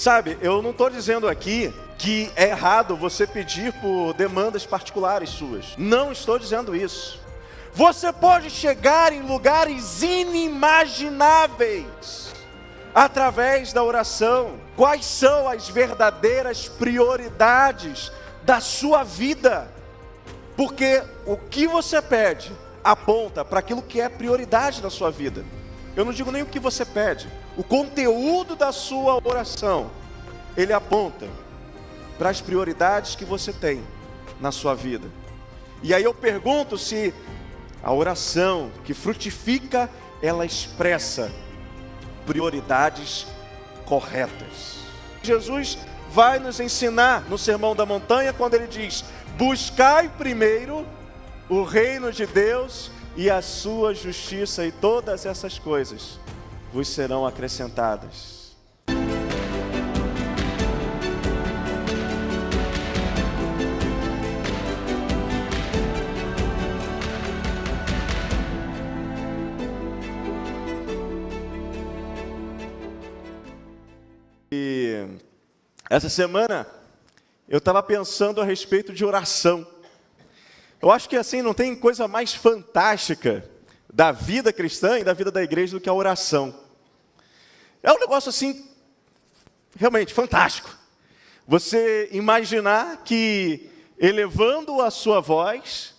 Sabe, eu não estou dizendo aqui que é errado você pedir por demandas particulares suas. Não estou dizendo isso. Você pode chegar em lugares inimagináveis através da oração. Quais são as verdadeiras prioridades da sua vida? Porque o que você pede aponta para aquilo que é prioridade na sua vida. Eu não digo nem o que você pede. O conteúdo da sua oração, ele aponta para as prioridades que você tem na sua vida. E aí eu pergunto se a oração que frutifica, ela expressa prioridades corretas. Jesus vai nos ensinar no Sermão da Montanha quando ele diz: buscai primeiro o reino de Deus e a sua justiça, e todas essas coisas vos serão acrescentadas. E essa semana eu estava pensando a respeito de oração. Eu acho que assim não tem coisa mais fantástica da vida cristã e da vida da igreja do que a oração. É um negócio assim, realmente fantástico. Você imaginar que elevando a sua voz,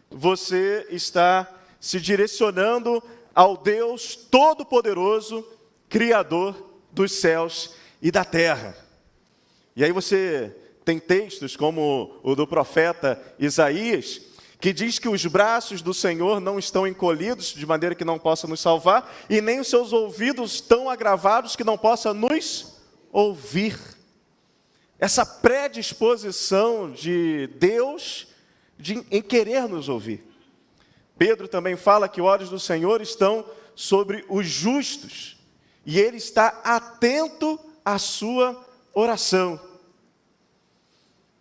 você está se direcionando ao Deus Todo-Poderoso, Criador dos céus e da terra. E aí você tem textos como o do profeta Isaías, que diz que os braços do Senhor não estão encolhidos de maneira que não possa nos salvar, e nem os seus ouvidos tão agravados que não possa nos ouvir. Essa predisposição de Deus em querer nos ouvir. Pedro também fala que os olhos do Senhor estão sobre os justos, e Ele está atento à sua oração.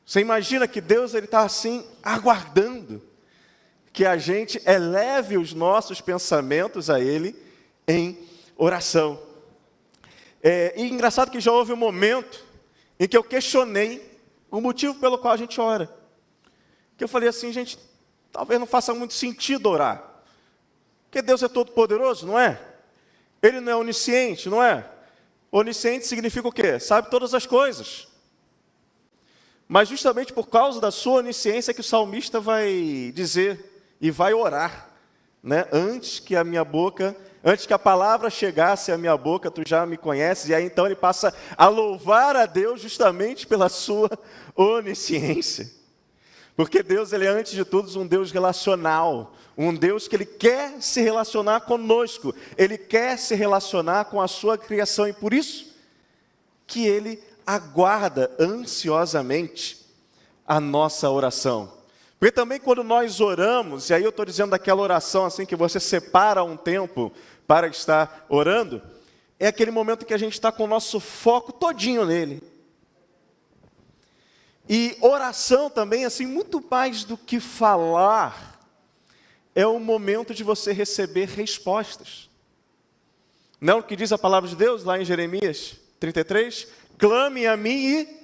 Você imagina que Deus está assim, aguardando que a gente eleve os nossos pensamentos a Ele em oração. E engraçado que já houve um momento em que eu questionei o motivo pelo qual a gente ora. Que eu falei assim, gente, talvez não faça muito sentido orar. Porque Deus é todo poderoso, não é? Ele não é onisciente, não é? Onisciente significa o quê? Sabe todas as coisas. Mas justamente por causa da sua onisciência que o salmista vai dizer e vai orar, né? Antes que a palavra chegasse à minha boca, tu já me conheces. E aí então ele passa a louvar a Deus justamente pela sua onisciência. Porque Deus, ele é antes de tudo um Deus relacional, um Deus que ele quer se relacionar conosco, ele quer se relacionar com a sua criação, e por isso que ele aguarda ansiosamente a nossa oração. Porque também quando nós oramos, e aí eu estou dizendo daquela oração assim que você separa um tempo para estar orando, é aquele momento que a gente está com o nosso foco todinho nele. E oração também, assim, muito mais do que falar, é o momento de você receber respostas. Não é o que diz a palavra de Deus lá em Jeremias 33? Clame a mim e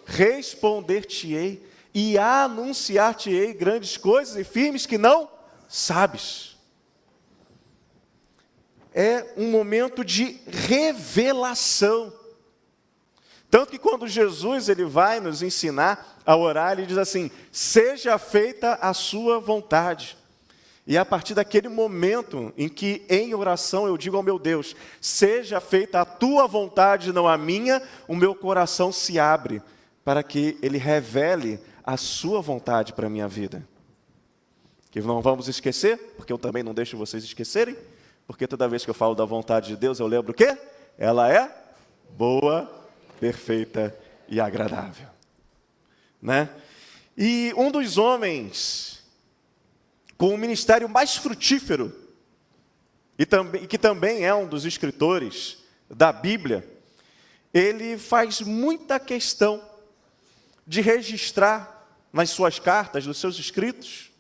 responder-te-ei, e anunciar-te-ei grandes coisas e firmes que não sabes. É um momento de revelação. Tanto que quando Jesus ele vai nos ensinar a orar, ele diz assim: seja feita a sua vontade. E é a partir daquele momento em que em oração eu digo ao meu Deus, seja feita a tua vontade, não a minha, o meu coração se abre para que ele revele a sua vontade para a minha vida. Que não vamos esquecer, porque eu também não deixo vocês esquecerem, porque toda vez que eu falo da vontade de Deus, eu lembro o quê? Ela é boa, perfeita e agradável. Né? E um dos homens com o ministério mais frutífero, e que também é um dos escritores da Bíblia, ele faz muita questão de registrar nas suas cartas, nos seus escritos,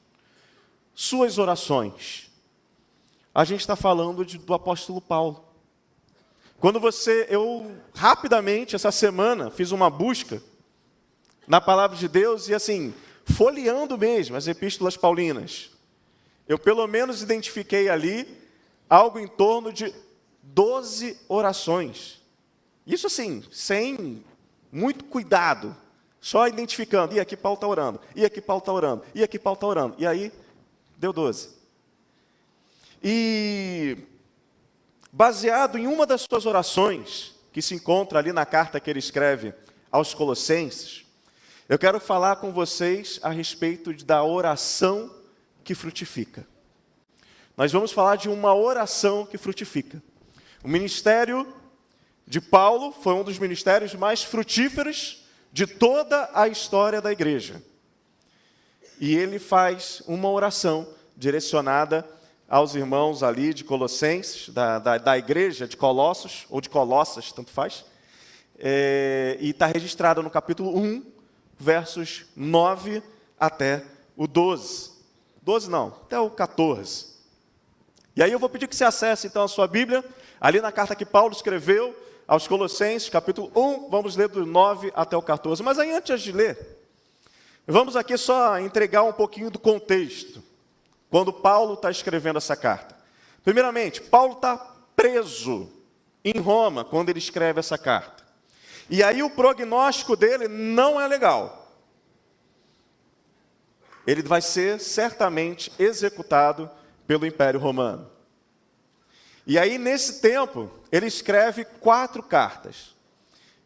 suas orações. A gente está falando do apóstolo Paulo. Eu rapidamente, essa semana, fiz uma busca na palavra de Deus e assim, folheando mesmo as epístolas paulinas, eu pelo menos identifiquei ali algo em torno de 12 orações. Isso assim, sem muito cuidado, só identificando, e aqui Paulo está orando, e aqui Paulo está orando, e aqui Paulo está orando, e aí deu 12. E baseado em uma das suas orações, que se encontra ali na carta que ele escreve aos Colossenses, eu quero falar com vocês a respeito da oração que frutifica. Nós vamos falar de uma oração que frutifica. O ministério de Paulo foi um dos ministérios mais frutíferos de toda a história da igreja. E ele faz uma oração direcionada aos irmãos ali de Colossenses, da igreja de Colossos, ou de Colossas, tanto faz, e está registrada no capítulo 1, versos 9 até o 12. 12 não, até o 14. E aí eu vou pedir que você acesse então a sua Bíblia, ali na carta que Paulo escreveu aos Colossenses, capítulo 1, vamos ler do 9 até o 14. Mas aí antes de ler, vamos aqui só entregar um pouquinho do contexto, quando Paulo está escrevendo essa carta. Primeiramente, Paulo está preso em Roma quando ele escreve essa carta. E aí o prognóstico dele não é legal. Ele vai ser certamente executado pelo Império Romano. E aí, nesse tempo, ele escreve 4 cartas.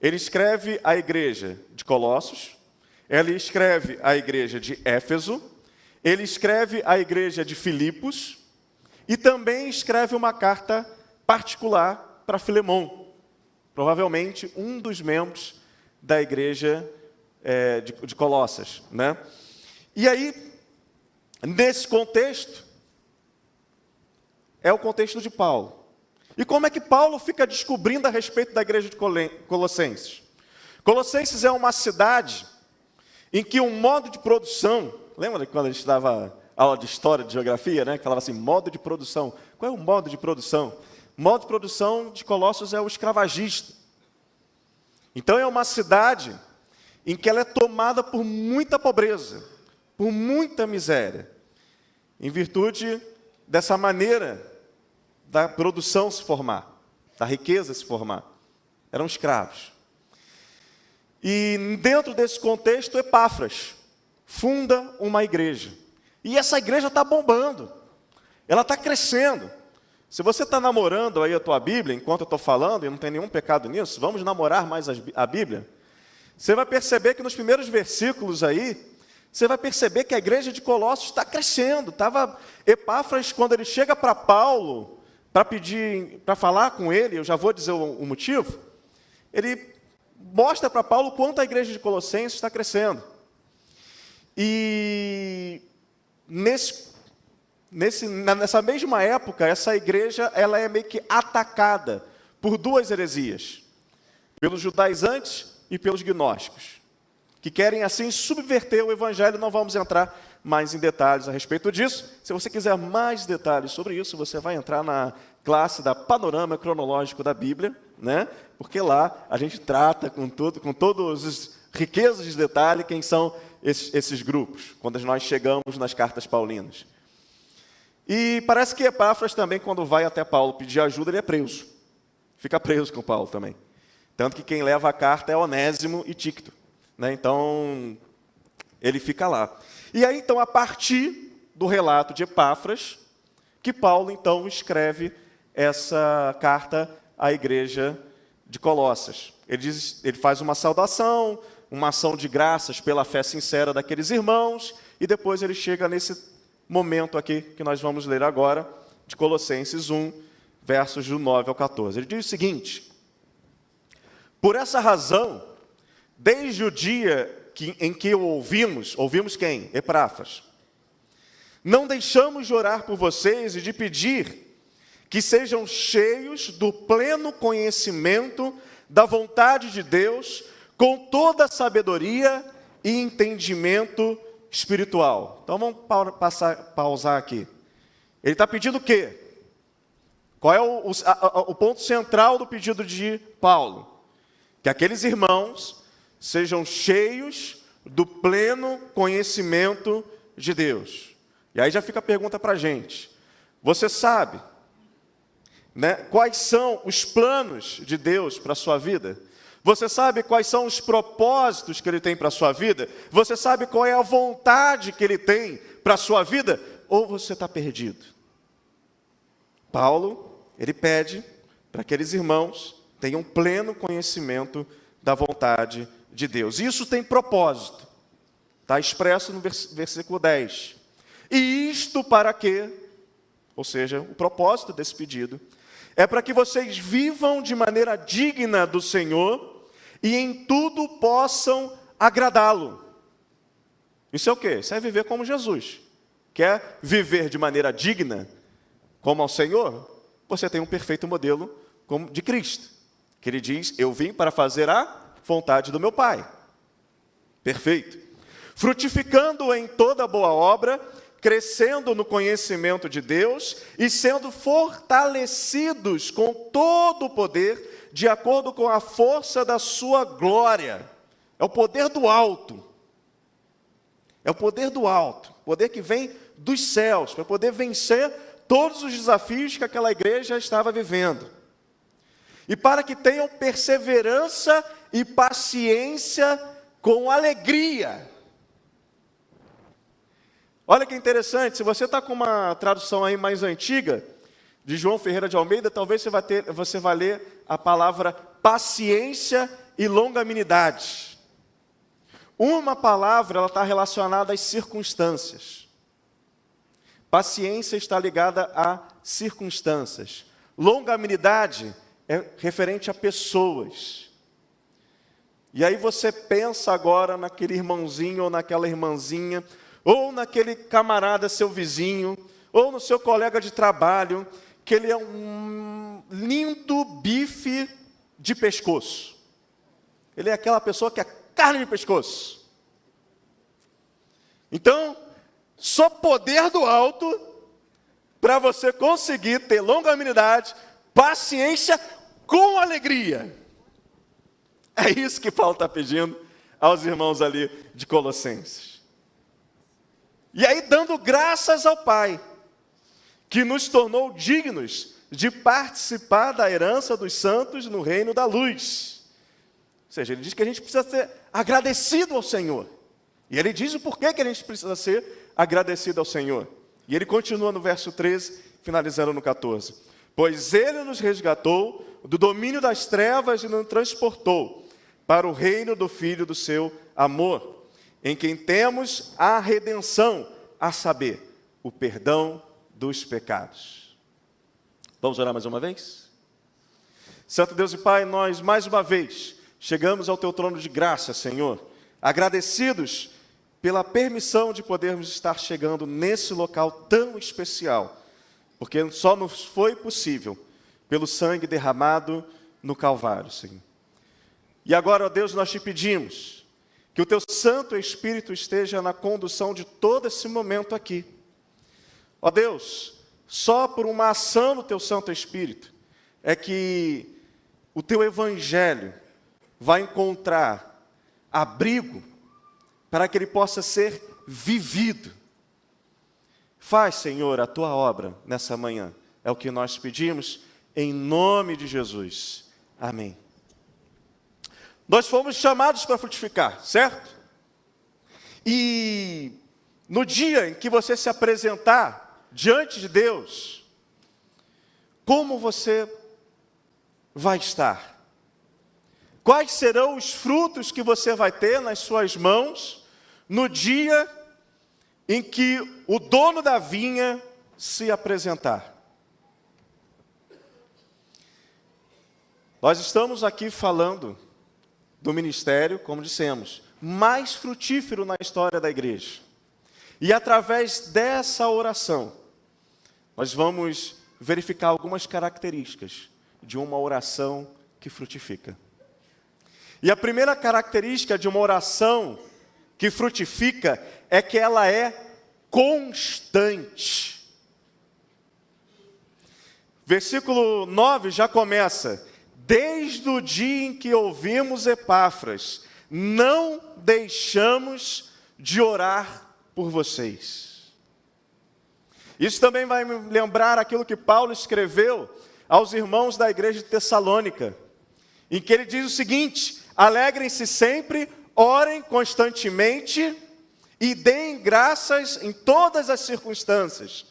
Ele escreve à igreja de Colossos, ele escreve à igreja de Éfeso, ele escreve à igreja de Filipos e também escreve uma carta particular para Filemão, provavelmente um dos membros da igreja de Colossas, né? E aí, nesse contexto, é o contexto de Paulo. E como é que Paulo fica descobrindo a respeito da igreja de Colossenses? Colossenses é uma cidade em que um modo de produção, lembra quando a gente dava aula de história, de geografia, né? Que falava assim, modo de produção. Qual é o modo de produção? O modo de produção de Colossos é o escravagista. Então é uma cidade em que ela é tomada por muita pobreza, por muita miséria, em virtude dessa maneira da produção se formar, da riqueza se formar. Eram escravos. E dentro desse contexto, Epáfras funda uma igreja. E essa igreja está bombando. Ela está crescendo. Se você está namorando aí a tua Bíblia, enquanto eu estou falando, e não tem nenhum pecado nisso, vamos namorar mais a Bíblia, você vai perceber que nos primeiros versículos aí, você vai perceber que a igreja de Colossos está crescendo. Epáfras, quando ele chega para Paulo, para falar com ele, eu já vou dizer o motivo, ele mostra para Paulo quanto a igreja de Colossenses está crescendo. E nessa mesma época, essa igreja ela é meio que atacada por 2 heresias, pelos judaizantes e pelos gnósticos, que querem assim subverter o evangelho. Não vamos entrar mais em detalhes a respeito disso. Se você quiser mais detalhes sobre isso, você vai entrar na classe da Panorama Cronológico da Bíblia, né? Porque lá a gente trata com todas as riquezas de detalhe quem são esses grupos, quando nós chegamos nas cartas paulinas. E parece que Epáfras também, quando vai até Paulo pedir ajuda, ele é preso. Fica preso com Paulo também. Tanto que quem leva a carta é Onésimo e Tíquito, né? Então, ele fica lá. E aí, então, a partir do relato de Epáfras, que Paulo, então, escreve essa carta à igreja de Colossas. Ele faz uma saudação, uma ação de graças pela fé sincera daqueles irmãos, e depois ele chega nesse momento aqui, que nós vamos ler agora, de Colossenses 1, versos do 9 ao 14. Ele diz o seguinte: por essa razão, desde o dia em que o ouvimos quem? Epáfras. Não deixamos de orar por vocês e de pedir que sejam cheios do pleno conhecimento da vontade de Deus, com toda a sabedoria e entendimento espiritual. Então vamos pausar aqui. Ele está pedindo o quê? Qual é o ponto central do pedido de Paulo? Que aqueles irmãos sejam cheios do pleno conhecimento de Deus. E aí já fica a pergunta para a gente. Você sabe, né, quais são os planos de Deus para a sua vida? Você sabe quais são os propósitos que Ele tem para a sua vida? Você sabe qual é a vontade que Ele tem para a sua vida? Ou você está perdido? Paulo, ele pede para que aqueles irmãos tenham pleno conhecimento da vontade de Deus. Isso tem propósito. Está expresso no versículo 10. E isto para quê? Ou seja, o propósito desse pedido é para que vocês vivam de maneira digna do Senhor e em tudo possam agradá-lo. Isso é o quê? Isso é viver como Jesus. Quer viver de maneira digna como ao Senhor? Você tem um perfeito modelo como de Cristo, que Ele diz, eu vim para fazer a vontade do meu Pai. Perfeito. Frutificando em toda boa obra, crescendo no conhecimento de Deus e sendo fortalecidos com todo o poder, de acordo com a força da sua glória. É o poder do alto. É o poder do alto. Poder que vem dos céus, para poder vencer todos os desafios que aquela igreja estava vivendo. E para que tenham perseverança e paciência com alegria. Olha que interessante, se você está com uma tradução aí mais antiga, de João Ferreira de Almeida, talvez você vai ler a palavra paciência e longanimidade. Uma palavra, ela está relacionada às circunstâncias. Paciência está ligada a circunstâncias. Longanimidade é referente a pessoas. E aí você pensa agora naquele irmãozinho ou naquela irmãzinha, ou naquele camarada, seu vizinho, ou no seu colega de trabalho, que ele é um lindo bife de pescoço. Ele é aquela pessoa que é carne de pescoço. Então, só poder do alto para você conseguir ter longanimidade, paciência com alegria. É isso que Paulo está pedindo aos irmãos ali de Colossenses. E aí dando graças ao Pai, que nos tornou dignos de participar da herança dos santos no reino da luz. Ou seja, ele diz que a gente precisa ser agradecido ao Senhor. E ele diz o porquê que a gente precisa ser agradecido ao Senhor. E ele continua no verso 13, finalizando no 14. Pois ele nos resgatou do domínio das trevas e nos transportou para o reino do Filho do seu amor, em quem temos a redenção, a saber, o perdão dos pecados. Vamos orar mais uma vez? Santo Deus e Pai, nós mais uma vez chegamos ao Teu trono de graça, Senhor, agradecidos pela permissão de podermos estar chegando nesse local tão especial, porque só nos foi possível pelo sangue derramado no Calvário, Senhor. E agora, ó Deus, nós te pedimos que o Teu Santo Espírito esteja na condução de todo esse momento aqui. Ó Deus, só por uma ação do Teu Santo Espírito é que o Teu Evangelho vai encontrar abrigo para que ele possa ser vivido. Faz, Senhor, a Tua obra nessa manhã. É o que nós pedimos, em nome de Jesus. Amém. Nós fomos chamados para frutificar, certo? E no dia em que você se apresentar diante de Deus, como você vai estar? Quais serão os frutos que você vai ter nas suas mãos no dia em que o dono da vinha se apresentar? Nós estamos aqui falando do ministério, como dissemos, mais frutífero na história da igreja. E através dessa oração, nós vamos verificar algumas características de uma oração que frutifica. E a primeira característica de uma oração que frutifica é que ela é constante. Versículo 9 já começa: desde o dia em que ouvimos Epáfras, não deixamos de orar por vocês. Isso também vai me lembrar aquilo que Paulo escreveu aos irmãos da igreja de Tessalônica, em que ele diz o seguinte: alegrem-se sempre, orem constantemente e deem graças em todas as circunstâncias,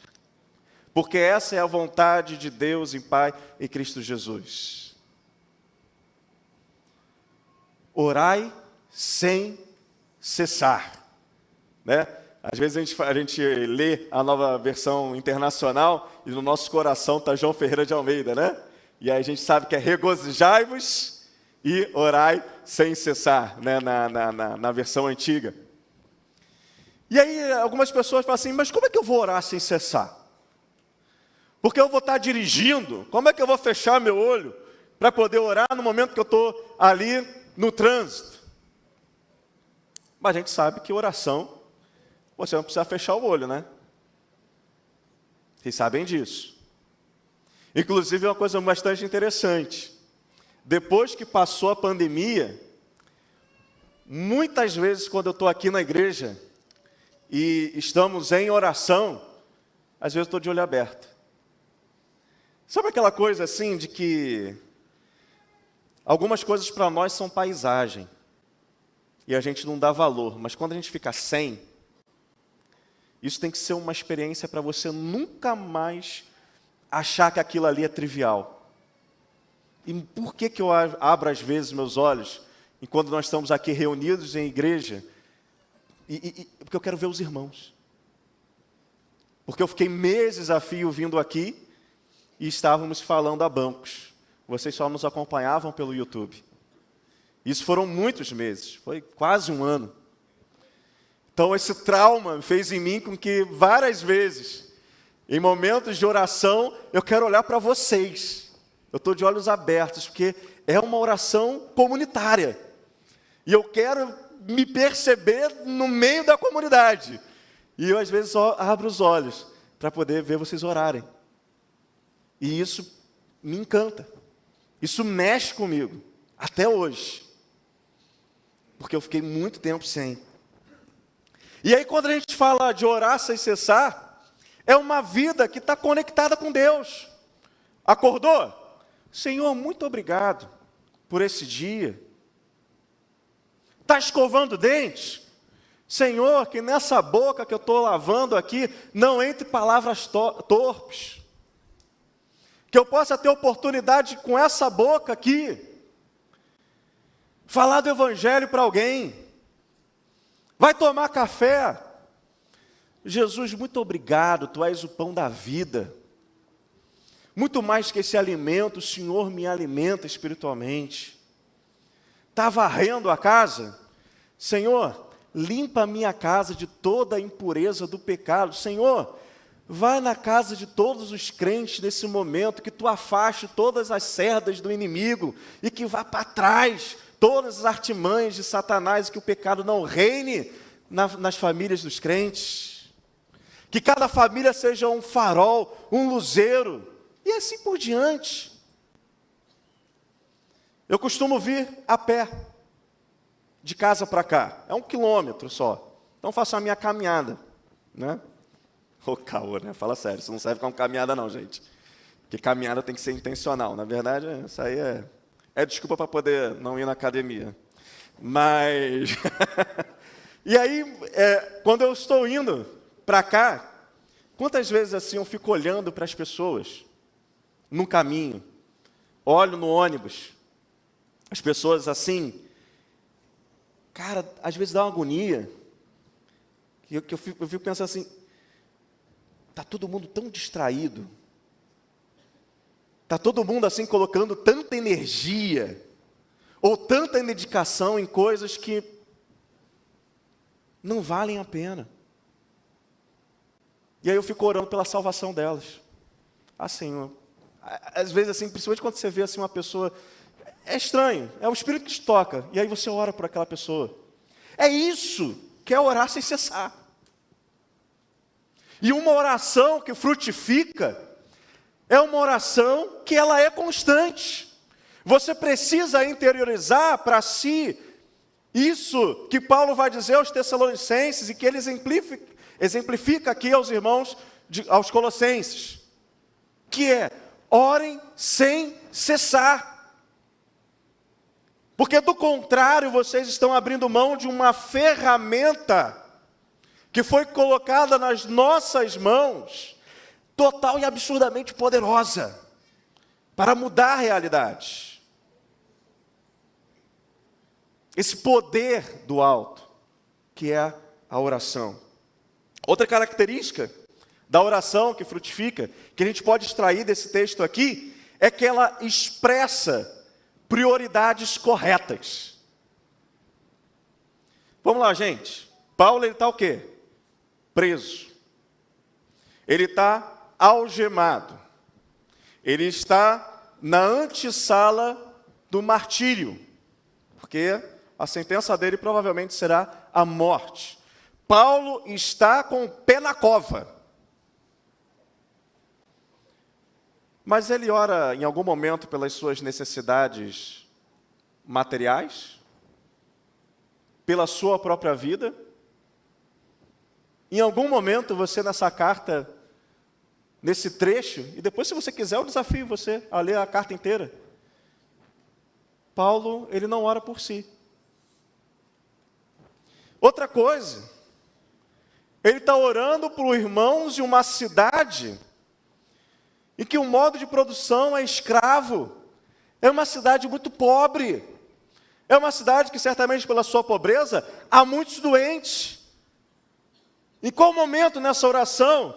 porque essa é a vontade de Deus em Pai em Cristo Jesus. Orai sem cessar, né? Às vezes a gente lê a Nova Versão Internacional e no nosso coração está João Ferreira de Almeida, né? E aí a gente sabe que é regozijai-vos e orai sem cessar, né? Na versão antiga. E aí algumas pessoas falam assim: mas como é que eu vou orar sem cessar? Porque eu vou estar dirigindo, como é que eu vou fechar meu olho para poder orar no momento que eu estou ali no trânsito? Mas a gente sabe que oração, você não precisa fechar o olho, né? Vocês sabem disso. Inclusive, é uma coisa bastante interessante. Depois que passou a pandemia, muitas vezes quando eu estou aqui na igreja e estamos em oração, às vezes eu estou de olho aberto. Sabe aquela coisa assim de que algumas coisas para nós são paisagem e a gente não dá valor, mas quando a gente fica sem, isso tem que ser uma experiência para você nunca mais achar que aquilo ali é trivial. E por que eu abro às vezes meus olhos, enquanto nós estamos aqui reunidos em igreja, porque eu quero ver os irmãos. Porque eu fiquei meses a fio vindo aqui e estávamos falando a bancos. Vocês só nos acompanhavam pelo YouTube. Isso foram muitos meses, foi quase um ano. Então esse trauma fez em mim com que várias vezes, em momentos de oração, eu quero olhar para vocês. Eu estou de olhos abertos, porque é uma oração comunitária. E eu quero me perceber no meio da comunidade. E eu às vezes só abro os olhos para poder ver vocês orarem. E isso me encanta. Isso mexe comigo, até hoje. Porque eu fiquei muito tempo sem. E aí quando a gente fala de orar sem cessar, é uma vida que está conectada com Deus. Acordou? Senhor, muito obrigado por esse dia. Está escovando dentes? Senhor, que nessa boca que eu estou lavando aqui, não entre palavras torpes. Que eu possa ter oportunidade com essa boca aqui, falar do Evangelho para alguém. Vai tomar café. Jesus, muito obrigado, Tu és o pão da vida. Muito mais que esse alimento, o Senhor me alimenta espiritualmente. Está varrendo a casa? Senhor, limpa a minha casa de toda a impureza do pecado. Senhor, vai na casa de todos os crentes nesse momento, que Tu afaste todas as cerdas do inimigo e que vá para trás todas as artimanhas de Satanás, e que o pecado não reine nas famílias dos crentes. Que cada família seja um farol, um luzeiro, e assim por diante. Eu costumo vir a pé, de casa para cá, é 1 quilômetro só. Então faço a minha caminhada, né? Ô caô, né? Fala sério, isso não serve como caminhada não, gente. Porque caminhada tem que ser intencional. Na verdade, isso aí é desculpa para poder não ir na academia. Mas, e aí, quando eu estou indo para cá, quantas vezes assim eu fico olhando para as pessoas, no caminho, olho no ônibus, as pessoas assim, cara, às vezes dá uma agonia, que eu fico pensando assim, está todo mundo tão distraído, está todo mundo assim colocando tanta energia, ou tanta dedicação em coisas que não valem a pena. E aí eu fico orando pela salvação delas. Assim, às vezes assim, principalmente quando você vê assim uma pessoa, é estranho, é o Espírito que te toca, e aí você ora por aquela pessoa. É isso que é orar sem cessar. E uma oração que frutifica é uma oração que ela é constante. Você precisa interiorizar para si isso que Paulo vai dizer aos Tessalonicenses e que ele exemplifica aqui aos irmãos, aos Colossenses, que é: orem sem cessar. Porque do contrário, vocês estão abrindo mão de uma ferramenta que foi colocada nas nossas mãos, total e absurdamente poderosa, para mudar a realidade. Esse poder do alto, que é a oração. Outra característica da oração que frutifica, que a gente pode extrair desse texto aqui, é que ela expressa prioridades corretas. Vamos lá, gente. Paulo, ele está o quê? Preso. Ele está algemado. Ele está na antessala do martírio, porque a sentença dele provavelmente será a morte. Paulo está com o pé na cova. Mas ele ora em algum momento pelas suas necessidades materiais? Pela sua própria vida? Em algum momento você nessa carta, nesse trecho, e depois se você quiser eu desafio você a ler a carta inteira. Paulo, ele não ora por si. Outra coisa, ele está orando por irmãos de uma cidade em que o modo de produção é escravo. É uma cidade muito pobre. É uma cidade que certamente pela sua pobreza há muitos doentes. Em qual momento nessa oração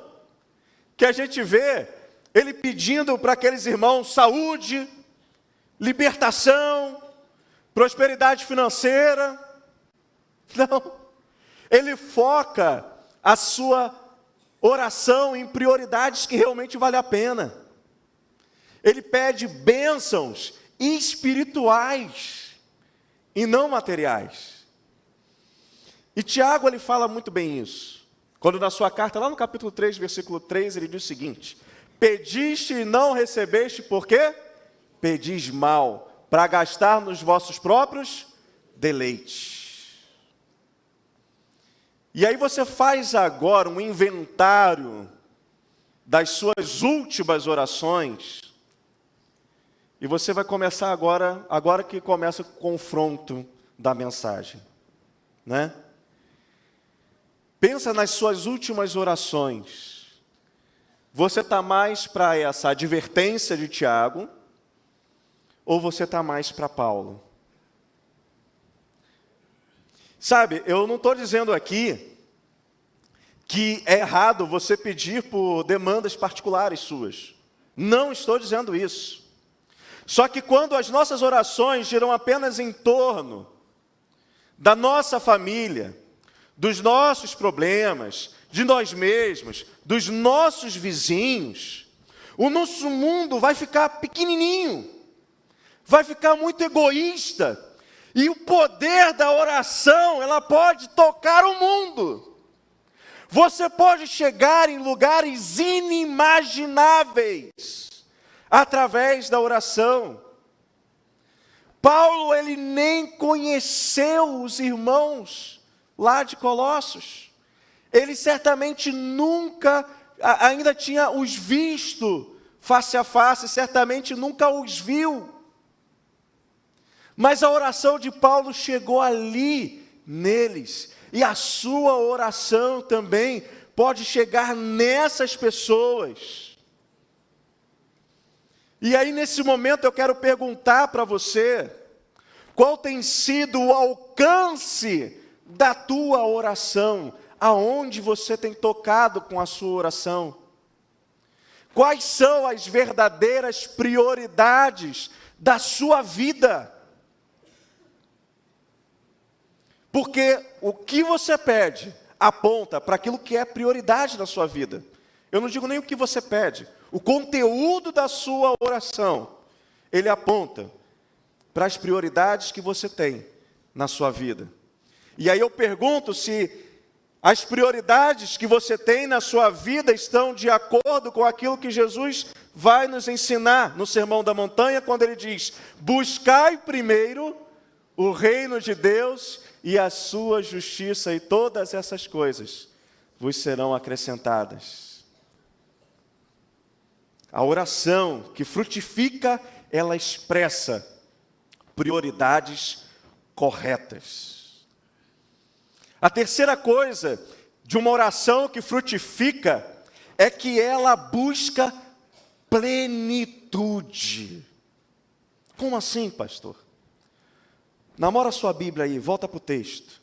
que a gente vê ele pedindo para aqueles irmãos saúde, libertação, prosperidade financeira? Não. Ele foca a sua oração em prioridades que realmente vale a pena. Ele pede bênçãos espirituais e não materiais. E Tiago, ele fala muito bem isso. Quando na sua carta, lá no capítulo 3, versículo 3, ele diz o seguinte: pediste e não recebeste, por quê? Pedis mal, para gastar nos vossos próprios deleites. E aí você faz agora um inventário das suas últimas orações, e você vai começar agora que começa o confronto da mensagem, né? Pensa nas suas últimas orações. Você está mais para essa advertência de Tiago, ou você está mais para Paulo? Sabe, eu não estou dizendo aqui que é errado você pedir por demandas particulares suas. Não estou dizendo isso. Só que quando as nossas orações giram apenas em torno da nossa família, dos nossos problemas, de nós mesmos, dos nossos vizinhos, o nosso mundo vai ficar pequenininho, vai ficar muito egoísta. E o poder da oração, ela pode tocar o mundo. Você pode chegar em lugares inimagináveis através da oração. Paulo, ele nem conheceu os irmãos lá de Colossos. Ele certamente nunca ainda tinha os visto face a face, certamente nunca os viu. Mas a oração de Paulo chegou ali neles, e a sua oração também pode chegar nessas pessoas. E aí nesse momento eu quero perguntar para você, qual tem sido o alcance da tua oração? Aonde você tem tocado com a sua oração? Quais são as verdadeiras prioridades da sua vida? Porque o que você pede aponta para aquilo que é prioridade na sua vida. Eu não digo nem o que você pede. O conteúdo da sua oração, ele aponta para as prioridades que você tem na sua vida. E aí eu pergunto se As prioridades que você tem na sua vida estão de acordo com aquilo que Jesus vai nos ensinar no Sermão da Montanha, quando ele diz: buscai primeiro o reino de Deus e a sua justiça, e todas essas coisas vos serão acrescentadas. A oração que frutifica, ela expressa prioridades corretas. A terceira coisa de uma oração que frutifica é que ela busca plenitude. Como assim, pastor? Namora a sua Bíblia aí, volta para o texto.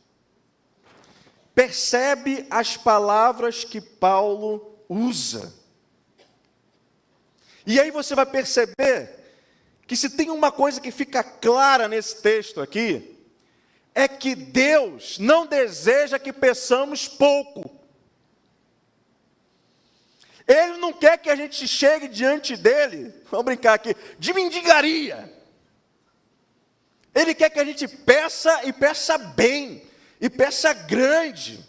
Percebe as palavras que Paulo usa. E aí você vai perceber que se tem uma coisa que fica clara nesse texto aqui, é que Deus não deseja que peçamos pouco. Ele não quer que a gente chegue diante dele, vamos brincar aqui, de mendigaria. Ele quer que a gente peça, e peça bem, e peça grande.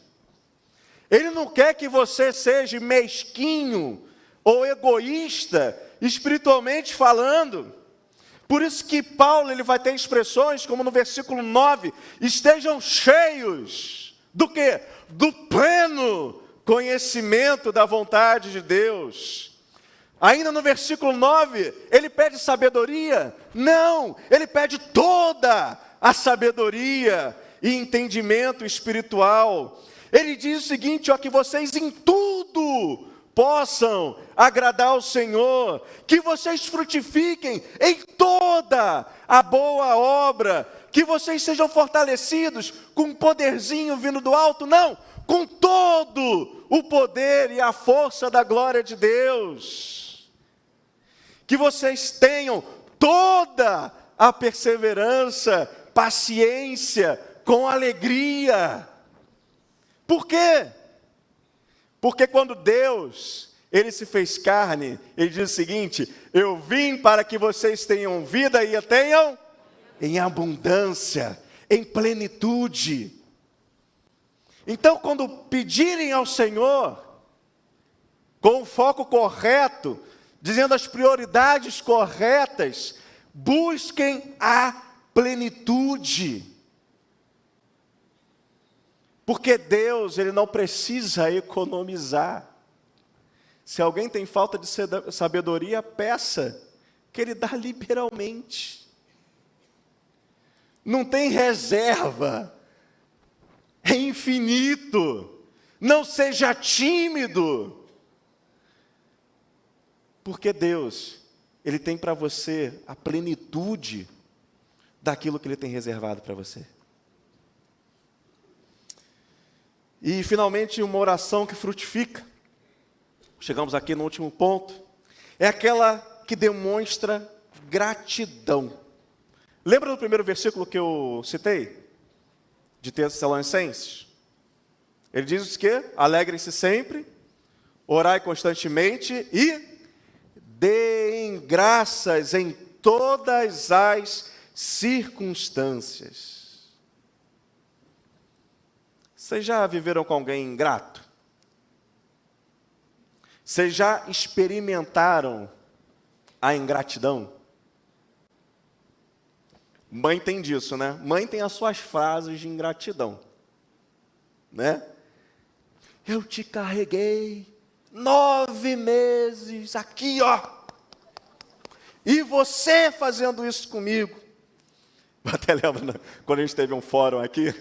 Ele não quer que você seja mesquinho ou egoísta, espiritualmente falando. Por isso que Paulo ele vai ter expressões como no versículo 9, estejam cheios do quê? Do pleno conhecimento da vontade de Deus. Ainda no versículo 9, ele pede sabedoria? Não, ele pede toda a sabedoria e entendimento espiritual. Ele diz o seguinte, ó, que vocês em tudo possam agradar ao Senhor, que vocês frutifiquem em toda a boa obra, que vocês sejam fortalecidos com um poderzinho vindo do alto, não, com todo o poder e a força da glória de Deus, que vocês tenham toda a perseverança, paciência, com alegria. Por quê? Porque quando Deus, ele se fez carne, ele diz o seguinte, eu vim para que vocês tenham vida e a tenham em abundância, em plenitude. Então, quando pedirem ao Senhor, com o foco correto, dizendo as prioridades corretas, busquem a plenitude. Porque Deus, ele não precisa economizar. Se alguém tem falta de sabedoria, peça, que ele dá liberalmente. Não tem reserva, é infinito. Não seja tímido. Porque Deus, ele tem para você a plenitude daquilo que ele tem reservado para você. E, finalmente, uma oração que frutifica. Chegamos aqui no último ponto. É aquela que demonstra gratidão. Lembra do primeiro versículo que eu citei? De Tessalonicenses? Ele diz o quê? Alegrem-se sempre, orai constantemente e deem graças em todas as circunstâncias. Vocês já viveram com alguém ingrato? Vocês já experimentaram a ingratidão? Mãe tem disso, né? Mãe tem as suas frases de ingratidão, né? Eu te carreguei 9 meses aqui, ó. E você fazendo isso comigo. Eu até lembro, né? Quando a gente teve um fórum aqui,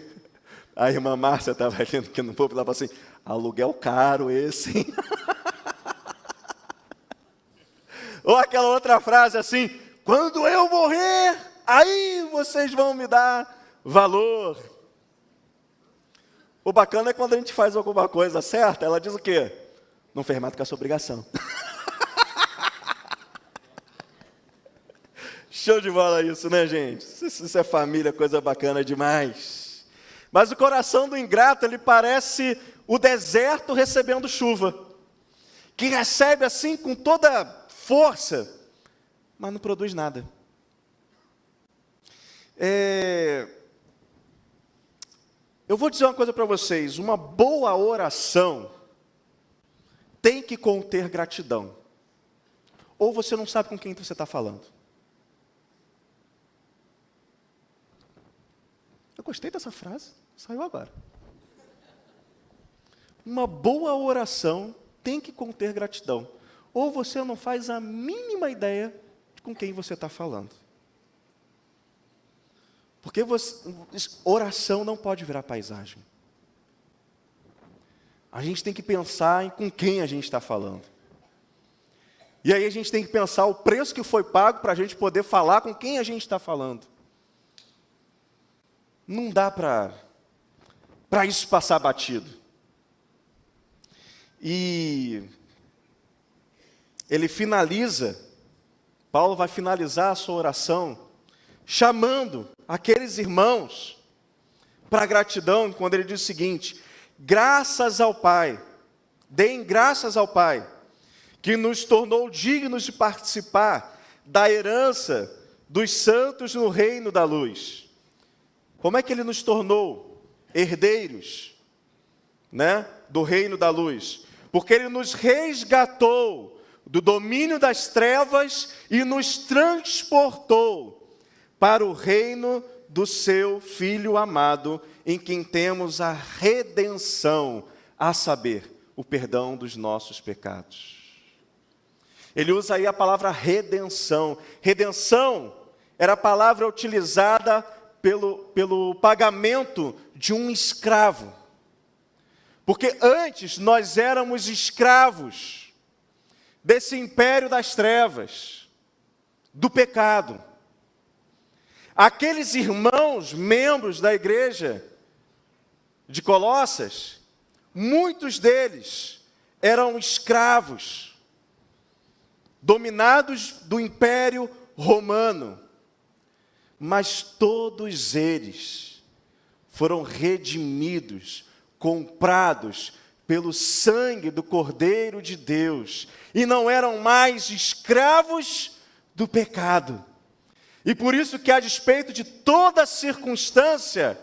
a irmã Márcia estava aqui no povo, ela falou assim, aluguel caro esse, hein? Ou aquela outra frase assim, quando eu morrer, aí vocês vão me dar valor. O bacana é quando a gente faz alguma coisa certa, ela diz o quê? Não fez mais do que a sua obrigação. Show de bola isso, né, gente? Isso é família, coisa bacana demais. Mas o coração do ingrato, ele parece o deserto recebendo chuva, que recebe assim com toda força, mas não produz nada. Eu vou dizer uma coisa para vocês, uma boa oração tem que conter gratidão. Ou você não sabe com quem você está falando. Eu gostei dessa frase, saiu agora. Uma boa oração tem que conter gratidão. Ou você não faz a mínima ideia de com quem você está falando. Porque oração não pode virar paisagem. A gente tem que pensar em com quem a gente está falando. E aí a gente tem que pensar o preço que foi pago para a gente poder falar com quem a gente está falando. Não dá para isso passar batido. E ele finaliza, Paulo vai finalizar a sua oração, chamando aqueles irmãos para a gratidão, quando ele diz o seguinte: graças ao Pai, deem graças ao Pai, que nos tornou dignos de participar da herança dos santos no reino da luz. Como é que ele nos tornou herdeiros, do reino da luz? Porque ele nos resgatou do domínio das trevas e nos transportou para o reino do seu Filho amado, em quem temos a redenção, a saber, o perdão dos nossos pecados. Ele usa aí a palavra redenção. Redenção era a palavra utilizada pelo pagamento de um escravo. Porque antes nós éramos escravos desse império das trevas, do pecado. Aqueles irmãos, membros da igreja de Colossas, muitos deles eram escravos, dominados do império romano. Mas todos eles foram redimidos, comprados pelo sangue do Cordeiro de Deus, e não eram mais escravos do pecado. E por isso que, a despeito de toda circunstância,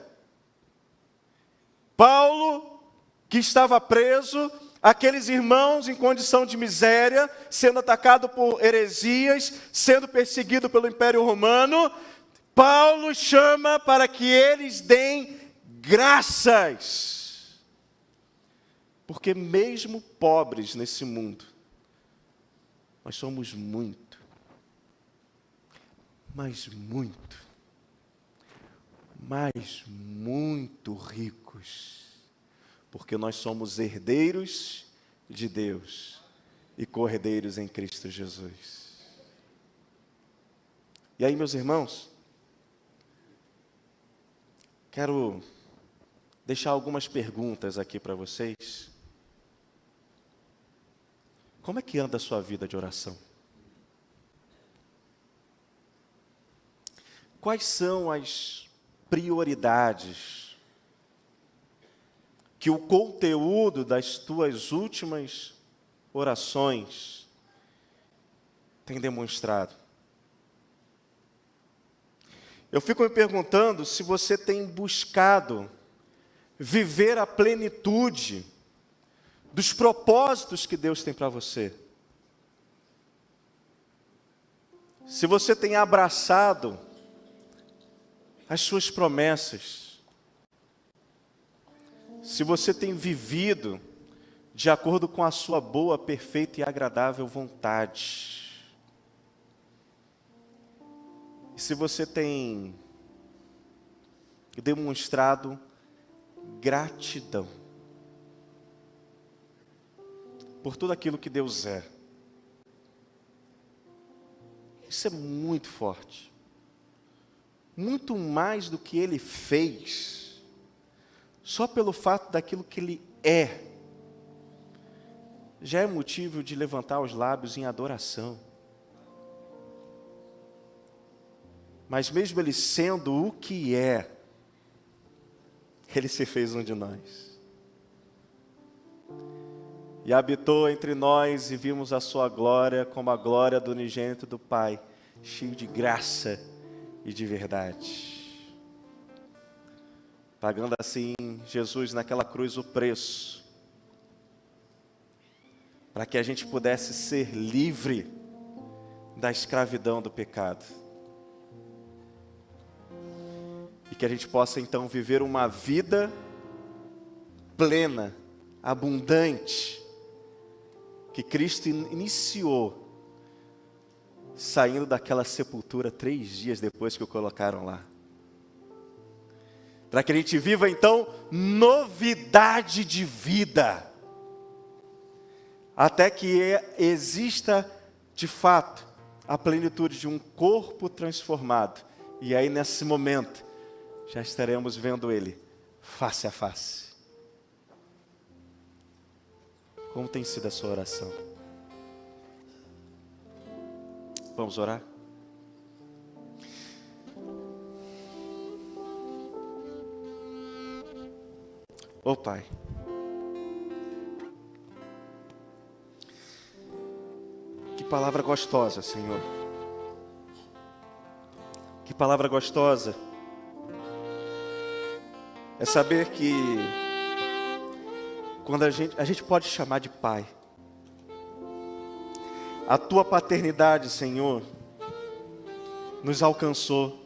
Paulo, que estava preso, aqueles irmãos em condição de miséria, sendo atacado por heresias, sendo perseguido pelo Império Romano, Paulo chama para que eles deem graças. Porque mesmo pobres nesse mundo, nós somos muito, mas muito ricos, porque nós somos herdeiros de Deus e co-herdeiros em Cristo Jesus. E aí, meus irmãos, quero deixar algumas perguntas aqui para vocês. Como é que anda a sua vida de oração? Quais são as prioridades que o conteúdo das tuas últimas orações tem demonstrado? Eu fico me perguntando se você tem buscado viver a plenitude dos propósitos que Deus tem para você. Se você tem abraçado as suas promessas. Se você tem vivido de acordo com a sua boa, perfeita e agradável vontade. Se você tem demonstrado gratidão por tudo aquilo que Deus é. Isso é muito forte. Muito mais do que Ele fez, só pelo fato daquilo que Ele é, já é motivo de levantar os lábios em adoração. Mas mesmo Ele sendo o que é, Ele se fez um de nós. E habitou entre nós e vimos a sua glória como a glória do unigênito do Pai, cheio de graça e de verdade. pagando assim, Jesus naquela cruz, o preço, para que a gente pudesse ser livre da escravidão do pecado. E que a gente possa então viver uma vida plena, abundante, que Cristo iniciou, saindo daquela sepultura 3 dias depois que o colocaram lá. Para que a gente viva então novidade de vida, até que exista de fato a plenitude de um corpo transformado. E aí nesse momento já estaremos vendo Ele face a face. Como tem sido a sua oração? Vamos orar? Ô Pai, que palavra gostosa, Senhor. Que palavra gostosa é saber que quando a gente pode chamar de Pai. A Tua paternidade, Senhor, nos alcançou.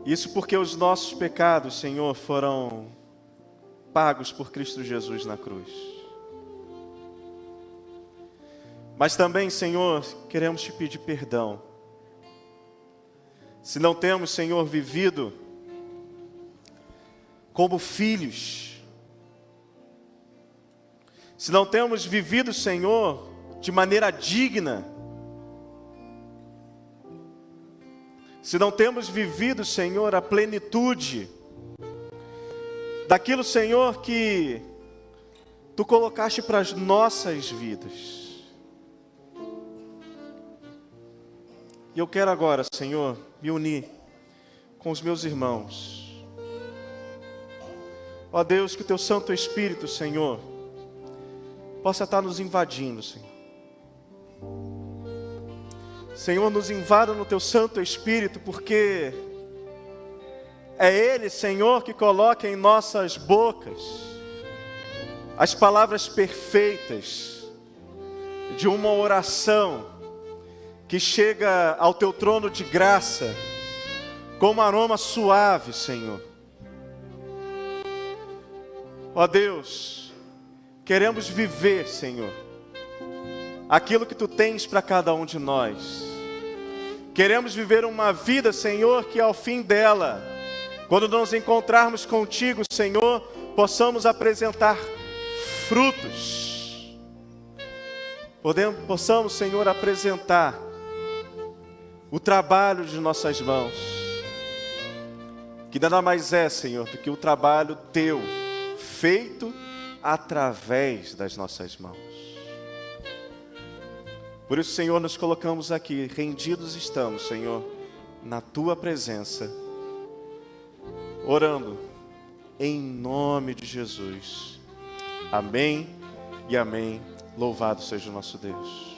Isso porque os nossos pecados, Senhor, foram pagos por Cristo Jesus na cruz. Mas também, Senhor, queremos te pedir perdão. Se não temos, Senhor, vivido como filhos, se não temos vivido, Senhor, de maneira digna, se não temos vivido, Senhor, a plenitude daquilo, Senhor, que Tu colocaste para as nossas vidas. E eu quero agora, Senhor, me unir com os meus irmãos. Ó Deus, que o Teu Santo Espírito, Senhor, possa estar nos invadindo, Senhor. Senhor, nos invada no Teu Santo Espírito, porque é Ele, Senhor, que coloca em nossas bocas as palavras perfeitas de uma oração que chega ao Teu trono de graça como aroma suave, Senhor. Ó Deus, queremos viver, Senhor, aquilo que Tu tens para cada um de nós. Queremos viver uma vida, Senhor, que ao fim dela, quando nos encontrarmos contigo, Senhor, possamos apresentar frutos. Possamos, Senhor, apresentar o trabalho de nossas mãos, que nada mais é, Senhor, do que o trabalho Teu, feito através das nossas mãos. Por isso, Senhor, nos colocamos aqui, rendidos estamos, Senhor, na Tua presença, orando em nome de Jesus. Amém e amém. Louvado seja o nosso Deus.